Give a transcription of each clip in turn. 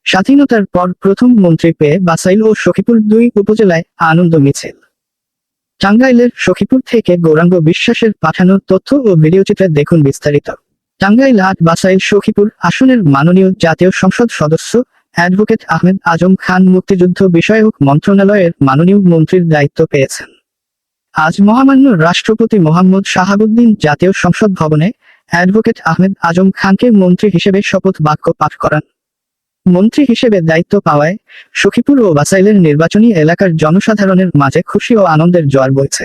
স্বাধীনতার পর প্রথম মন্ত্রী পেয়ে বাসাইল ও সখীপুর দুই উপজেলায় আনন্দ মিছিল। টাঙ্গাইলের সখীপুর থেকে গৌরাঙ্গ বিশ্বাসের পাঠানো তথ্য ও ভিডিওচিত্রে দেখুন বিস্তারিত। টাঙ্গাইল ৮ বাসাইল সখীপুর আসনের মাননীয় জাতীয় সংসদ সদস্য অ্যাডভোকেট আহমেদ আজম খান মুক্তিযুদ্ধ বিষয়ক মন্ত্রণালয়ের মাননীয় মন্ত্রীর দায়িত্ব পেয়েছেন। আজ মহামান্য রাষ্ট্রপতি মোহাম্মদ শাহাবুদ্দিন জাতীয় সংসদ ভবনে অ্যাডভোকেট আহমেদ আজম খানকে মন্ত্রী হিসেবে শপথ বাক্য পাঠ করান। মন্ত্রী হিসেবে দায়িত্ব পাওয়ায় সখীপুর ও বাসাইলের নির্বাচনী এলাকার জনসাধারণের মাঝে খুশি ও আনন্দের জোয়ার বইছে।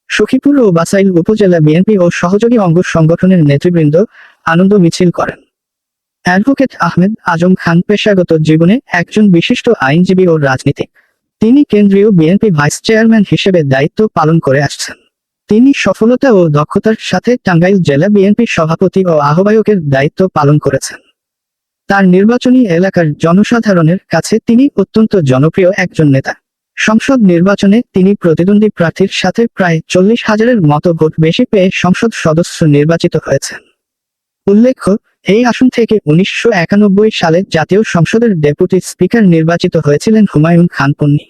সখীপুর ও বাসাইল উপজেলা বিএনপি ও সহযোগী অঙ্গ সংগঠনের নেতৃবৃন্দ আনন্দ মিছিল করেন। অ্যাডভোকেট আহমেদ আজম খান পেশাগত জীবনে একজন বিশিষ্ট আইনজীবী ও রাজনীতিক। তিনি কেন্দ্রীয় বিএনপি ভাইস চেয়ারম্যান হিসেবে দায়িত্ব পালন করে আসছেন। তিনি সফলতা ও দক্ষতার সাথে টাঙ্গাইল জেলা বিএনপি সভাপতি ও আহ্বায়কের দায়িত্ব পালন করেছেন। তার নির্বাচনী এলাকার জনসাধারণের কাছে তিনি অত্যন্ত জনপ্রিয় একজন নেতা। সংসদ নির্বাচনে তিনি প্রতিদ্বন্দ্বী প্রার্থীর সাথে প্রায় 40,000-এর মতো ভোট বেশি পেয়ে সংসদ সদস্য নির্বাচিত হয়েছেন। উল্লেখ্য, এই আসন থেকে 1991 সালে জাতীয় সংসদের ডেপুটি স্পিকার নির্বাচিত হয়েছিলেন হুমায়ুন খান পন্নী।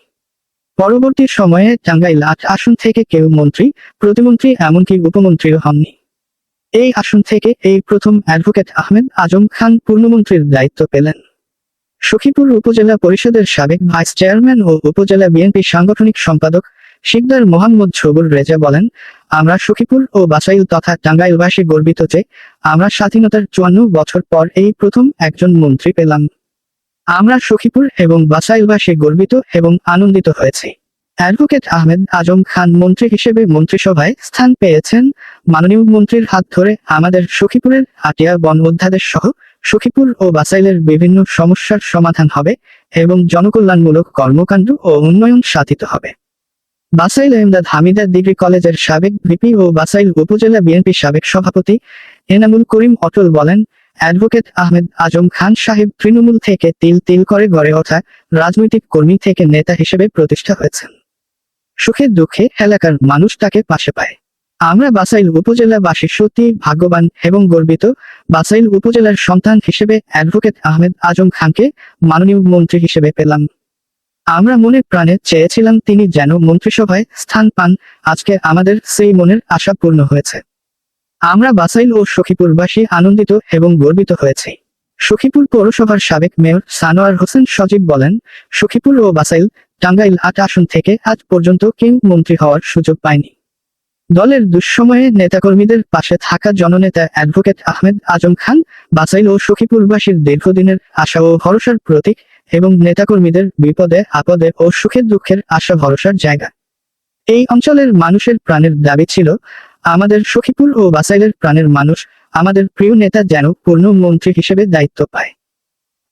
পরবর্তী সময়ে টাঙ্গাইল ৮ আসন থেকে কেউ মন্ত্রী, প্রতিমন্ত্রী এমনকি উপমন্ত্রীও হননি। এই আসন থেকে এই প্রথম অ্যাডভোকেট আহমেদ আজম খান পূর্ণমন্ত্রীর দায়িত্ব পেলেন। সখীপুর উপজেলা পরিষদের সাবেক ভাইস চেয়ারম্যান ও উপজেলা বিএনপি সাংগঠনিক সম্পাদক শিকদার মোহাম্মদ সবুর রেজা বলেন, আমরা সখীপুর ও বাসাইল তথা টাঙ্গাইলবাসী গর্বিত যে আমরা স্বাধীনতার 54 বছর পর এই প্রথম একজন মন্ত্রী পেলাম। আমরা সখীপুর এবং বাসাইলবাসী গর্বিত এবং আনন্দিত হয়েছি। অ্যাডভোকেট আহমেদ আজম খান মন্ত্রী হিসেবে মন্ত্রিসভায় স্থান পেয়েছেন। মাননীয় মন্ত্রীর হাত ধরে আমাদের সখীপুরের আটিয়া বন অধ্যাদেশ সহ সখীপুর ও বাসাইলের বিভিন্ন সমস্যার সমাধান হবে এবং জনকল্যাণমূলক কর্মকাণ্ড ও উন্নয়ন সাধিত হবে। বাসাইল এমদাদ হামিদা ডিগ্রি কলেজের সাবেক ভিপি ও বাসাইল উপজেলা বিএনপি সাবেক সভাপতি এনামুল করিম অটল বলেন, অ্যাডভোকেট আহমেদ আজম খান সাহেব তৃণমূল থেকে তিল তিল করে গড়ে ওঠা রাজনৈতিক কর্মী থেকে নেতা হিসেবে প্রতিষ্ঠা হয়েছেন। সুখে দুঃখে এলাকার মানুষ তাকে পাশে পায়। আমরা বাসাইল উপজেলাবাসী সত্যি ভাগ্যবান এবং গর্বিত বাসাইল উপজেলার সন্তান হিসেবে অ্যাডভোকেট আহমেদ আজম খানকে মাননীয় মন্ত্রী হিসেবে পেলাম। আমরা মনে প্রাণে চেয়েছিলাম তিনি যেন মন্ত্রিসভায় স্থান পান। আজকে আমাদের সেই মনের আশা পূর্ণ হয়েছে। আমরা বাসাইল ও সখীপুরবাসী আনন্দিত এবং গর্বিত হয়েছি। সখীপুর পৌরসভার সাবেক মেয়র সানোয়ার হোসেন সজীব বলেন, সখীপুর ও বাসাইল টাঙ্গাইল ৮ আসন থেকে আজ পর্যন্ত কেউ মন্ত্রী হওয়ার সুযোগ পায়নি। দলের দুঃসময়ে নেতাকর্মীদের পাশে থাকা জননেতা অ্যাডভোকেট আহমেদ আজম খান বাসাইল ও সখীপুরবাসীর দীর্ঘদিনের আশা ও ভরসার প্রতীক এবং নেতাকর্মীদের বিপদে আপদে ও সুখে দুঃখের আশা ভরসার জায়গা। এই অঞ্চলের মানুষের প্রাণের দাবি ছিল আমাদের সখীপুর ও বাসাইলের প্রাণের মানুষ আমাদের প্রিয় নেতা যেন পূর্ণ মন্ত্রী হিসেবে দায়িত্ব পায়।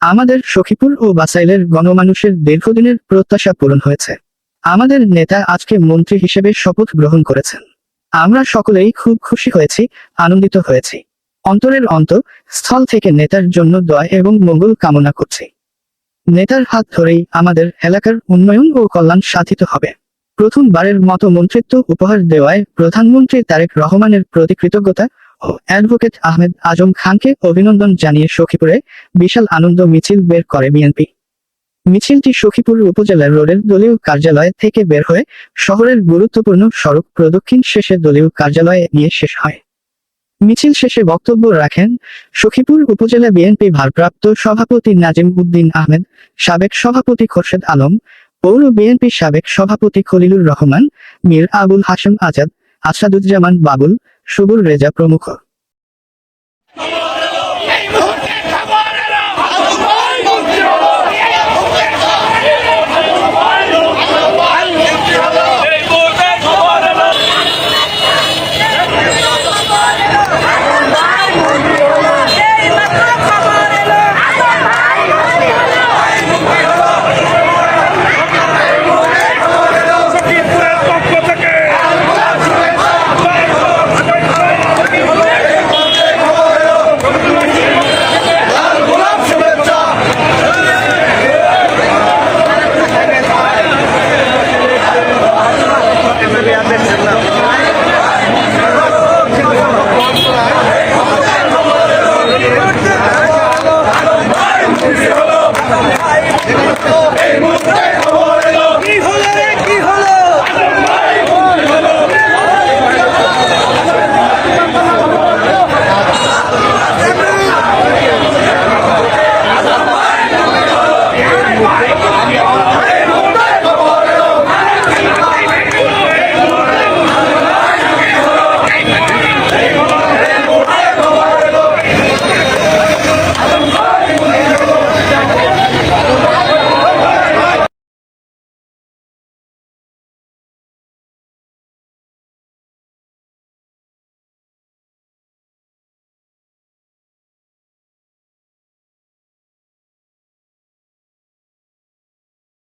আমাদের সখীপুর ও বাসাইলের গণমানুষের দীর্ঘদিনের প্রত্যাশা পূরণ হয়েছে। আমাদের নেতা আজকে মন্ত্রী হিসেবে শপথ গ্রহণ করেছেন। আমরা সকলেই খুব খুশি হয়েছি, আনন্দিত হয়েছি। অন্তরের স্থল থেকে নেতার জন্য দোয়া এবং মঙ্গল কামনা করছি। নেতার হাত ধরেই আমাদের এলাকার উন্নয়ন ও কল্যাণ সাধিত হবে। প্রথমবারের মতো মন্ত্রিত্ব উপহার দেওয়ায় প্রধানমন্ত্রী তারেক রহমানের প্রতি কৃতজ্ঞতা ও অ্যাডভোকেট আহমেদ আজম খানকে অভিনন্দন জানিয়ে সখীপুরে বিশাল আনন্দ মিছিল বের করে বিএনপি। মিছিলটি সখীপুর উপজেলা রোডের দলীয় কার্যালয় থেকে বের হয়ে শহরের গুরুত্বপূর্ণ সড়ক প্রদক্ষিণ শেষে দলীয় কার্যালয়ে গিয়ে শেষ হয়। মিছিল শেষে বক্তব্য রাখেন সখীপুর উপজেলা বিএনপি ভারপ্রাপ্ত সভাপতি নাজিম উদ্দিন আহমেদ, সাবেক সভাপতি খোরশেদ আলম, পৌর বিএনপি সাবেক সভাপতি খলিলুর রহমান, মীর আবুল হাশেম আজাদ, আসাদুজ্জামান বাবুল, সবুর রেজা প্রমুখ।